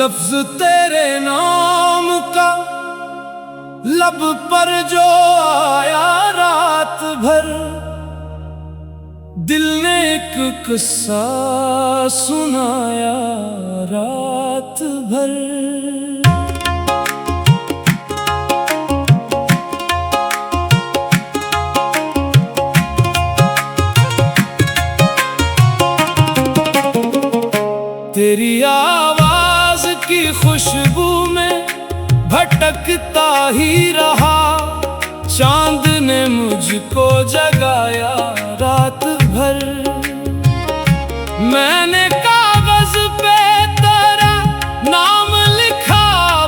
लफ्ज तेरे नाम का लब पर जो आया रात भर, दिल ने एक किस्सा सुनाया रात भर। तेरी आवाज की खुशबू में भटकता ही रहा, चांद ने मुझको जगाया रात भर। मैंने कागज पे तेरा नाम लिखा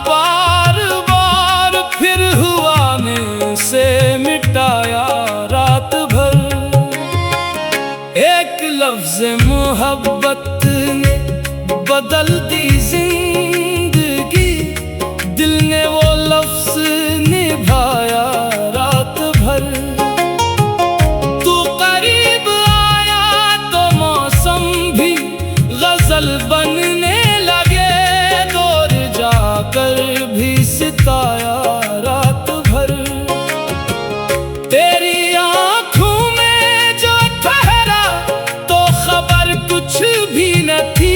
बार बार, फिर हुआ ने से मिटाया रात भर। एक लफ्ज मोहब्बत ने बदल दी जिंदगी, दिल ने वो लफ्ज निभाया रात भर। तू करीब आया तो मौसम भी गजल बनने लगे, दूर जाकर भी सिताया रात भर। तेरी आंखों में जो ठहरा तो खबर कुछ भी न थी,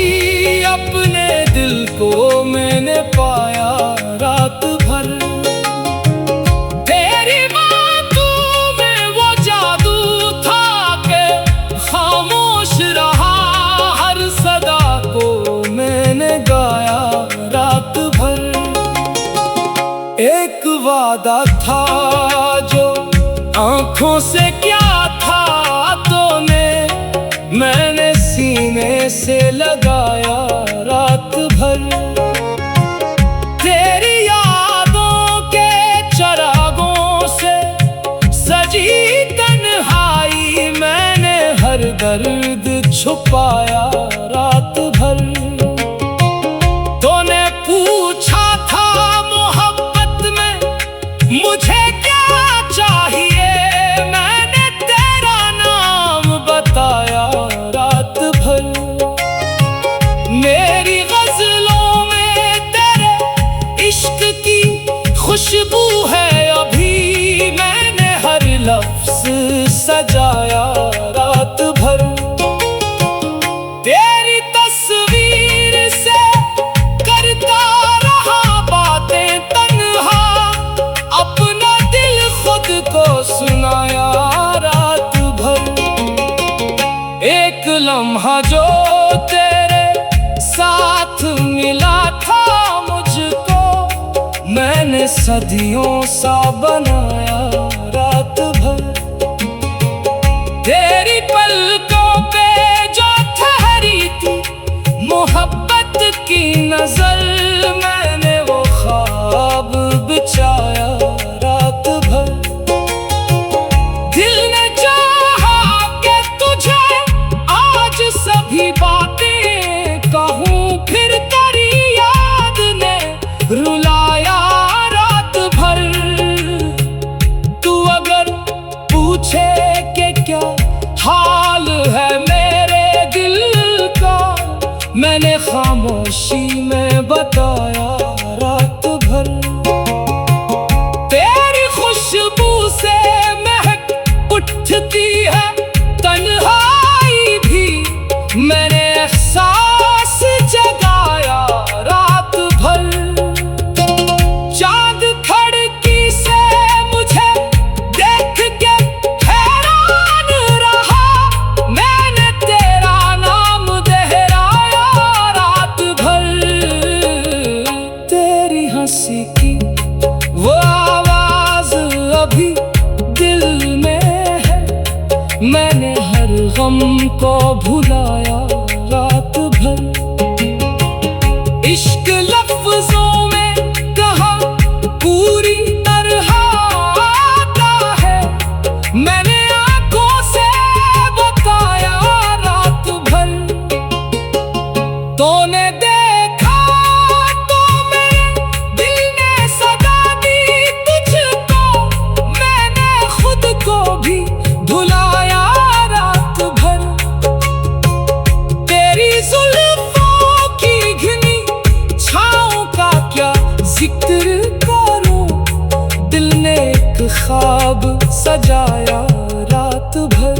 अपने दिल को मैंने पाया रात भर। तेरी बातों में वो जादू था कि खामोश रहा, हर सदा को मैंने गाया रात भर। एक वादा था जो आंखों से क्या था तूने, मैंने सीने से लगाया रात भर। तेरी यादों के चरागों से सजी तन्हाई, मैंने हर दर्द छुपाया रात भर। तूने पूछा था मोहब्बत में मुझे क्या चाहिए, मैंने तेरा नाम बताया रात भर। मेरी गजलों में तेरे इश्क की खुशबू है अभी, मैंने हर लफ्ज सजाया रात भर। तेरी तस्वीर से करता रहा बातें तन्हा, अपना दिल खुद को सुनाया रात भर। एक लम्हा जो तेरे साथ मिला था मुझको, मैंने सदियों सा बनाया रात भर। तेरी पलकों पे जो ठहरी थी मोहब्बत की नजर, मैंने वो ख्वाब बिछाया रात भर। दिल ने चाहा कि तुझे आज सभी बातें कहूं, फिर तेरी याद ने रुलाया रात भर। तू अगर पूछे कि क्या हाल है मेरे दिल का, मैंने खामोशी में बताया रात भर। तेरी खुशबू से महक उठती है तन्हाई भी, मैंने एहसास जगाया रात भर। चांद खिड़की से मुझे देख के हैरान रहा, मैंने तेरा नाम दोहराया रात भर। तेरी हंसी की वो आवाज अभी दिल में है, मैंने हर गम को भुलाया रात भर। इश्क लफ्जों में कहा पूरी तरह आता है, मैंने आंखों से बताया रात भर। तूने देखा तो मेरे दिल ने सदा दी तुझको, मैंने खुद को भी भुलाया रात भर। खातिर करूं, दिल ने एक ख्वाब सजाया रात भर।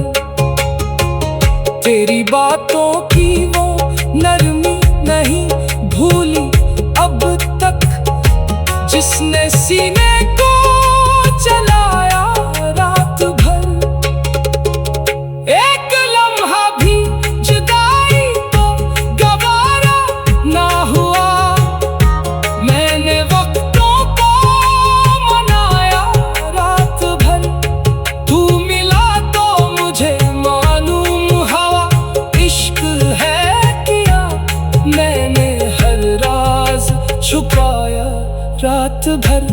तेरी बातों की वो नरमी नहीं भूली अब तक, जिसने सीने को चलाया रात भर। एक लम्हा भी जुदाई तो गवारा ना हुआ, मैंने वक्तों को मनाया रात भर। तू मिला तो मुझे मालूम हवा इश्क है किया, मैंने हर राज छुपाया रात भर।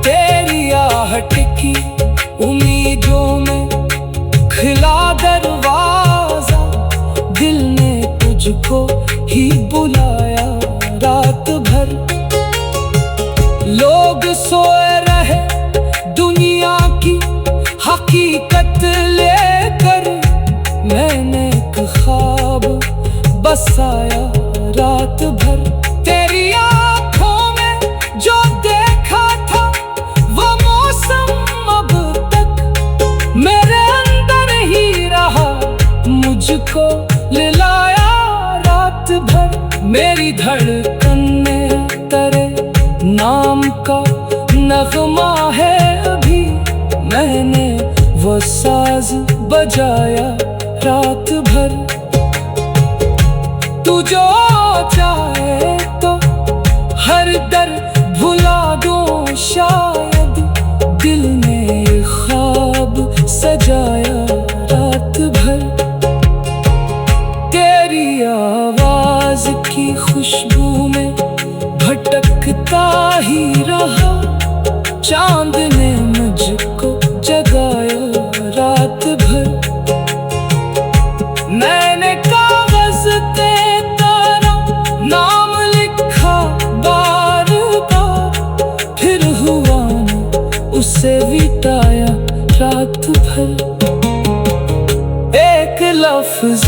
तेरी आहट की उम्मीदों में खिला दरवाजा, दिल ने तुझको ही बुलाया रात भर। लोग सोए रहे दुनिया की हकीकत लेकर, मैंने एक ख्वाब बसाया रात भर। तेरी आँखों में जो देखा था वो मौसम अब तक मेरे अंदर ही रहा, मुझको ले लाया रात भर। मेरी धड़कन में तेरे नाम का नगमा है अभी, मैंने वो साज बजाया रात भर। तू जो चाहे तो हर दर भुला दूं शायद, दिल ने ख्वाब सजाया रात भर। तेरी आवाज की खुशबू में भटकता ही रहा, चांद ने मुझको जगाया रात भर। मैंने कागज पे तेरा नाम लिखा बार बार, फिर हुआ न उसे मिटाया रात भर। एक लफ्ज़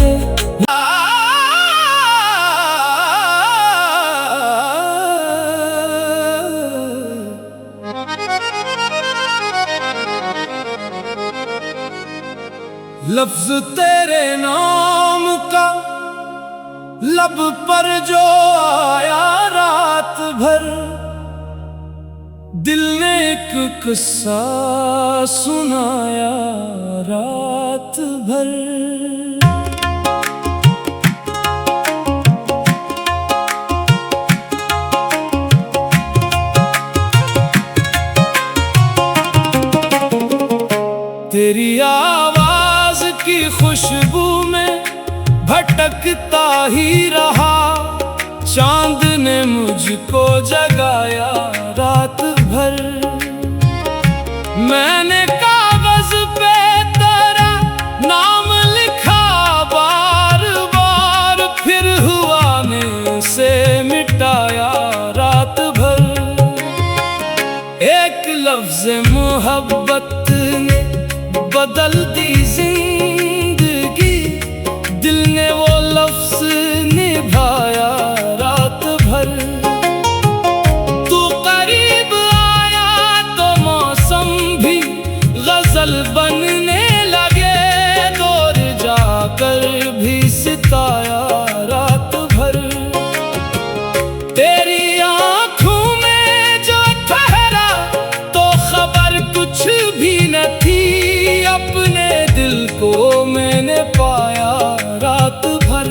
लफ्ज तेरे नाम का लब पर जो आया रात भर, दिल ने एक किस्सा सुनाया रात भर। तेरी आवाज की खुशबू में भटकता ही रहा, चांद ने मुझको जगाया रात भर। मैंने कागज पे तेरा नाम लिखा बार बार, फिर हुआ ने उसे मिटाया रात भर। एक लफ्ज़ मोहब्बत ने बदल दी जिंदगी, दिल ने वो लफ्ज़ निभाया रात भर। तू करीब आया तो मौसम भी गजल बनने लगे, दूर जाकर भी सिताया रात भर। तेरी आँखों में जो ठहरा तो खबर कुछ भी न थी, अपने दिल को मैंने पाया रात भर।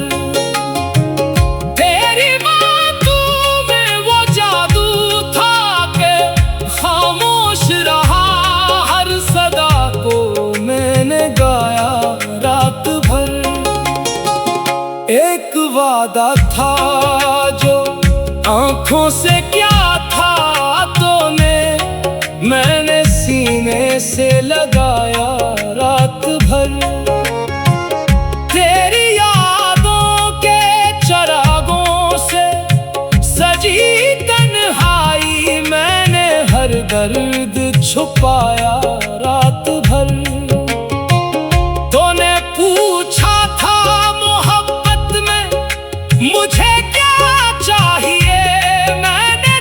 तेरी बातों में वो जादू था कि खामोश रहा, हर सदा को मैंने गाया रात भर। एक वादा था जो आंखों से क्या था तूने, मैंने सीने से लगाया रात भर। तेरी यादों के चरागों से सजी तन्हाई, मैंने हर दर्द छुपाया रात भर। तूने पूछा था मोहब्बत में मुझे क्या चाहिए, मैंने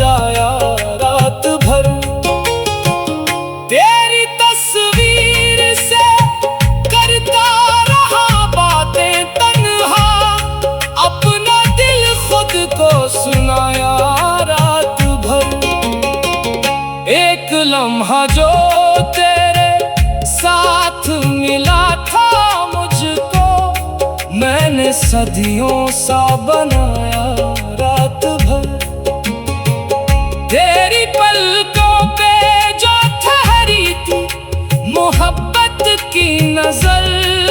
सजाया रात भर। तेरी तस्वीर से करता रहा बातें तन्हा, अपना दिल खुद को सुनाया रात भर। एक लम्हा जो तेरे साथ मिला था मुझको, मैंने सदियों सा बनाया रात भर। तेरी पलकों पे जो ठहरी थी मोहब्बत की नजर,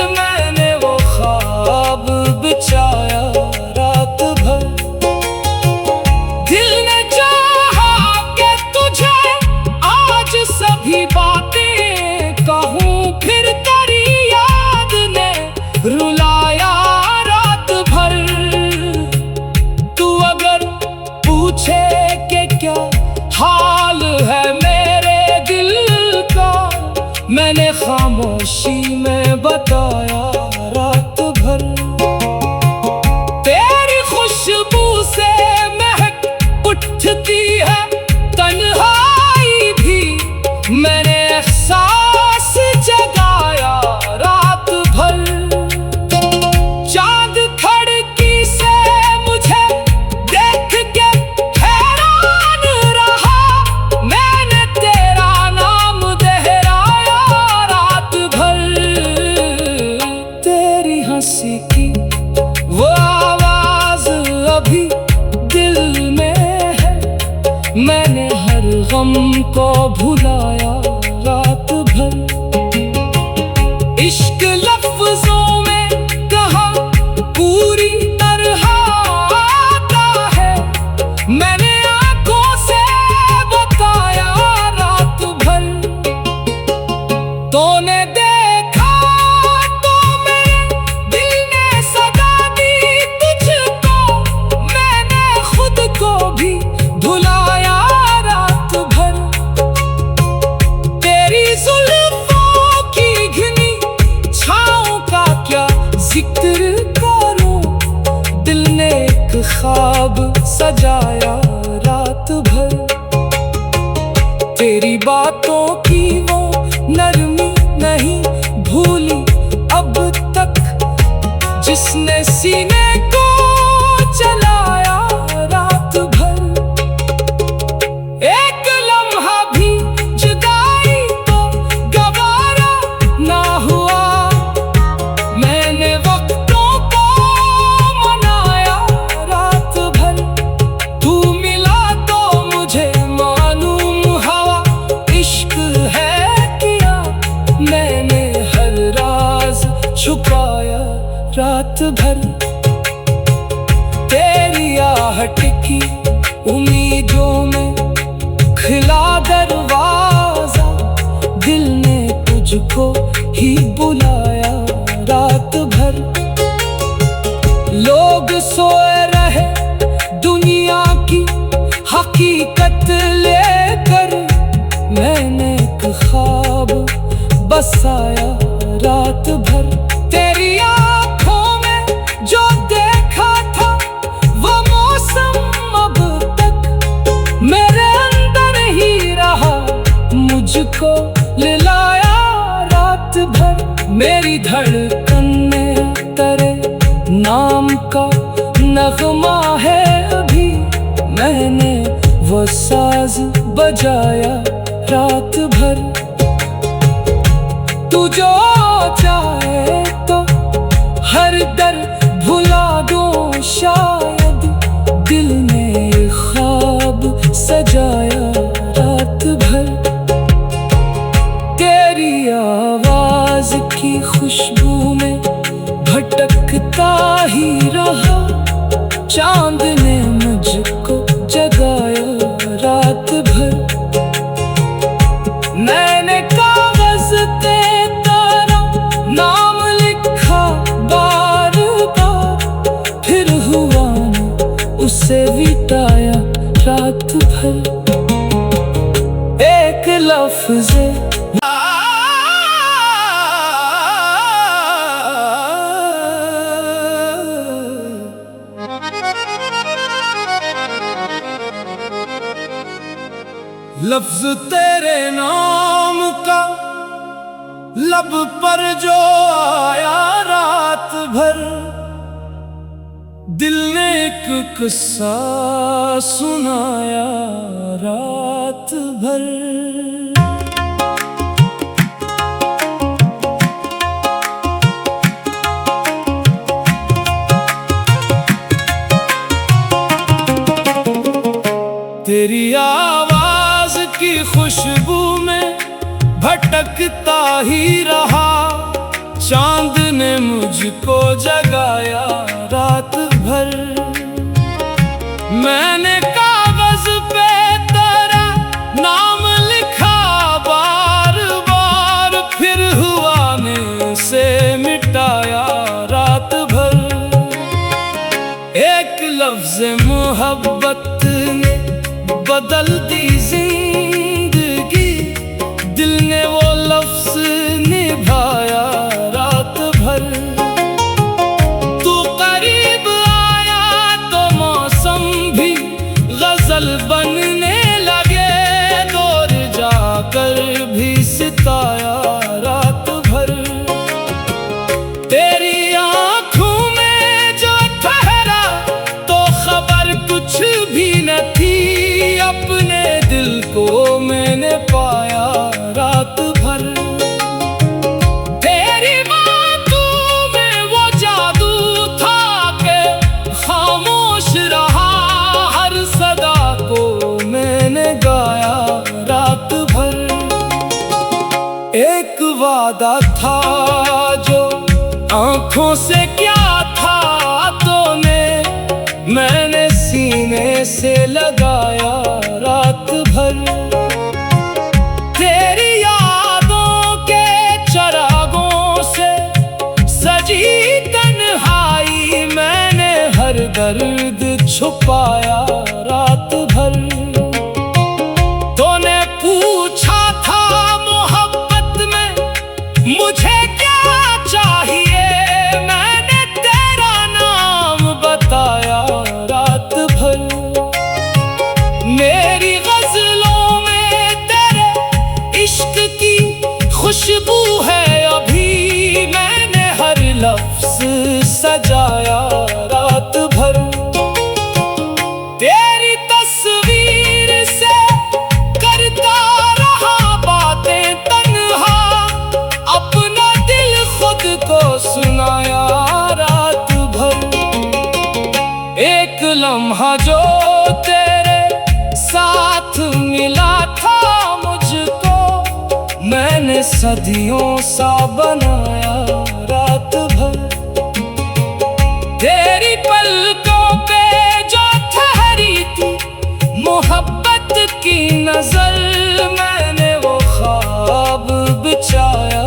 मैंने वो ख्वाब बिछाया रात भर। दिल ने चाहा कि तुझे आज सभी बातें कहूँ, फिर तेरी याद ने रुलाया रात भर। तू अगर पूछे कि क्या हाल है मेरे दिल का, मैंने खामोशी में बताया रात भर। तेरी खुशबू से महक उठती है तन्हाई भी, मैंने एहसास जगाया रात भर। चांद खिड़की से मुझे देख के हैरान रहा, मैंने तेरा नाम दोहराया रात भर। तेरी हंसी की वो आवाज अभी दिल में है, मैंने हर गम को भुलाया रात भर। इश्क लफ्जों में कहा पूरी तरह आता है, मैंने आंखों से बताया रात भर। तूने देखा तो मेरे दिल ने सदा दी तुझको, मैंने खुद को भी भुलाया रात भर। तेरी जुल्फों की घनी छाँव का क्या जिक्र करूं, दिल ने एक ख्वाब सजाया रात भर। तेरी बातों की वो नरमी नहीं भूली अब तक, जिसने सीने को चलाया रात भर। एक लम्हा भी जुदाई तो गवारा ना हुआ, मैंने वक्तों को मनाया रात भर। तू मिला तो मुझे मालूम हवा इश्क है किया, मैंने हर राज छुपाया रात भर। तेरी आहट की उम्मीदों में खिला दरवाजा, दिल ने तुझको ही बुलाया रात भर। लोग सोए रहे दुनिया की हकीकत लेकर, मैंने एक ख्वाब बसाया रात भर। तेरी आंखों में जो देखा था वो मौसम अब तक मेरे अंदर ही रहा, मुझको लिलाया रात भर। मेरी धड़कन में तेरे नाम का नगमा है अभी, मैंने वो साज बजाया रात भर। तू जो चाहे तो हर दर भुला दूं शायद, दिल ने ख्वाब सजाया रात भर। तेरी आवाज की खुशबू में भटकता ही रहा, चांद ने मुझको जगाया रात भर। मैंने कागज पे तेरा नाम लिखा बार बार, फिर हुआ न उसे मिटाया रात भर। एक लफ्ज़ लफ्ज तेरे नाम का लब पर जो आया रात भर, दिल ने एक किस्सा सुनाया रात भर। तेरी आवाज की खुशबू में भटकता ही रहा, चांद ने मुझको जगाया रात भर। मैंने कागज पे तेरा नाम लिखा बार बार, फिर हुआ ने से मिटाया रात भर। एक लफ्ज मोहब्बत ने बदल दी जिंदगी, दिल ने वो लफ्ज निभाया रात भर। तू करीब आया तो मौसम भी गजल बनने लगे, दूर जाकर भी सिताया रात भर। तेरी आंखों में जो ठहरा तो खबर कुछ भी न थी, अपने दिल को मैंने पाया रात भर। तेरी बातों में वो जादू था कि खामोश रहा, हर सदा को मैंने गाया रात भर। एक वादा था जो आंखों से क्या था तूने, मैंने सीने से लगाया रात भर। तेरी यादों के चरागों से सजी तन्हाई, मैंने हर दर्द छुपाया रात भर। तूने पूछा था मोहब्बत में मुझे क्या चाहिए, मैंने तेरा नाम बताया रात भर। मेरी गजलों में तेरे इश्क की खुशबू है अभी, मैंने हर लफ्ज सजाया रात भर। तेरी तस्वीर से करता रहा बातें तन्हा, अपना दिल खुद को सुनाया रात भर। एक लम्हा जो तेरे साथ मिला था मुझको, मैंने सदियों सा बनाया रात भर। तेरी पलकों पे जो ठहरी थी मोहब्बत की नजर, मैंने वो ख्वाब बिछाया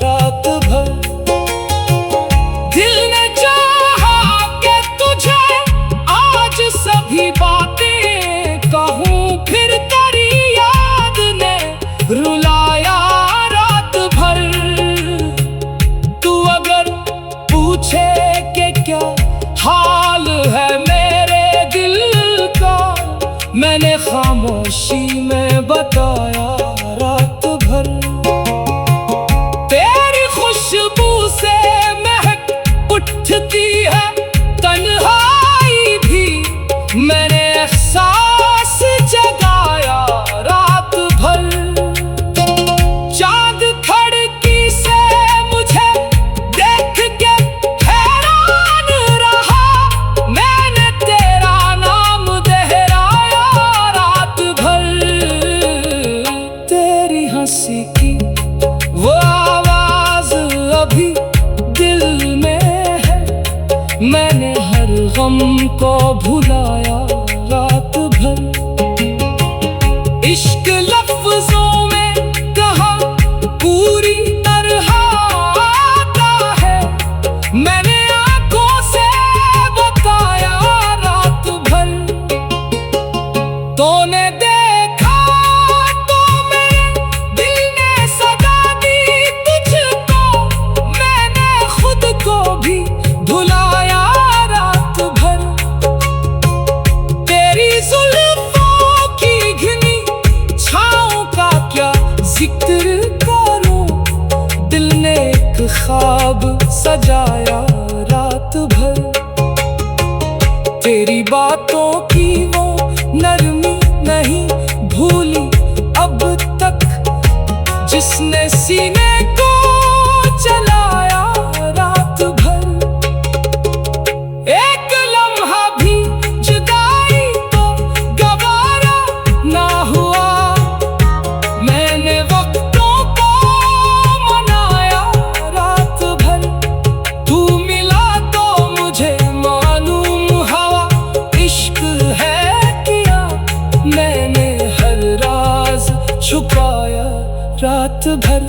रात भर। दिल ने चाहा कि तुझे आज सभी बातें कहूँ, फिर तेरी याद ने रुलाया रात भर। तू अगर पूछे कि क्या हाल है मेरे दिल का, मैंने खामोशी में बताया रात भर। तेरी खुशबू से महक उठती है तन्हाई भी, मैंने एहसास जगाया रात भर। चांद खिड़की से मुझे देख के हैरान रहा, मैंने तेरा नाम दोहराया रात भर। तेरी हंसी की वो आवाज अभी दिल में है, मैंने हर गम को भुलाया रात भर। इश्क लफ्जों में कहा पूरी तरह आता है, मैंने आंखों से बताया रात भर। तूने देखा तो मेरे दिल ने सदा दी तुझको, मैंने खुद को भी भुलाया रात भर। छुपाया रात भर।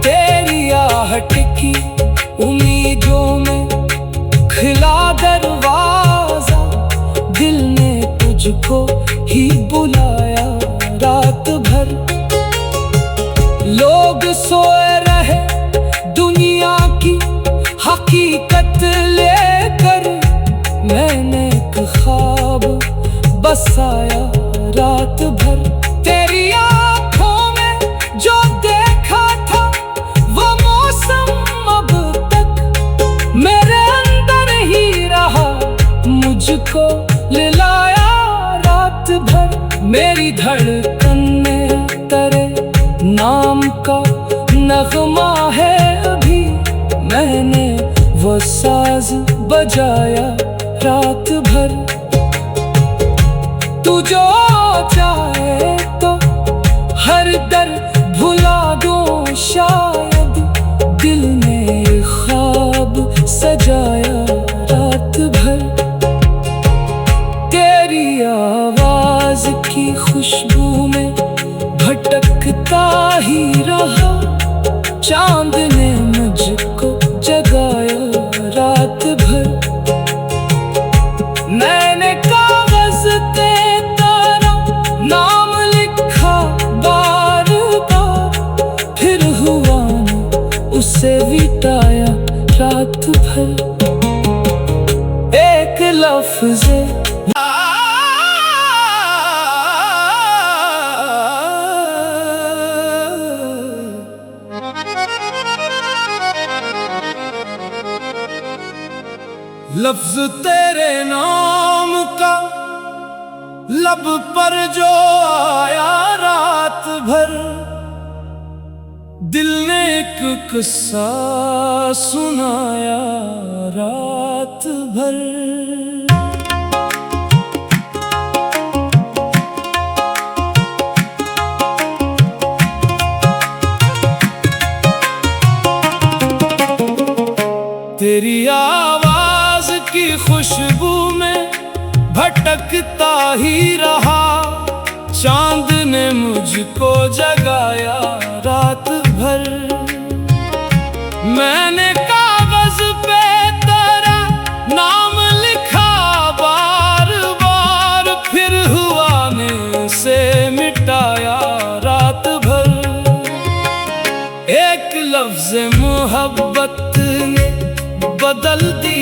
तेरी आहट की उम्मीदों में खिला दरवाजा, दिल ने तुझको ही बुलाया रात भर। लोग सोए रहे दुनिया की हकीकत लेकर, मैंने एक ख्वाब बसाया रात भर। तेरी आँखों में जो देखा था वो मौसम अब तक मेरे अंदर ही रहा, मुझको लिलाया रात भर। मेरी धड़कन में तेरे नाम का नगमा है अभी, मैंने वो साज बजाया रात भर। तू जो चाहे तो हर दर्द भुला दूं शायद, दिल ने ख्वाब सजाया रात भर। तेरी आवाज की खुशबू में भटकता ही रहा, चांद ने मुझको जगाया रात भर। मैंने कागज पे तेरा नाम लिखा बार बार, फिर हुआ न उसे मिटाया रात भर। एक लफ्ज़ लफ्ज तेरे नाम का लब पर जो आया रात भर, दिल ने एक किस्सा सुनाया रात भर। तेरी आवाज की खुशबू में भटकता ही रहा, चांद ने मुझको जगाया रात भर। मैंने कागज पे तेरा नाम लिखा बार बार, फिर हुआ ने से मिटाया रात भर। एक लफ्ज़ मोहब्बत ने बदल दी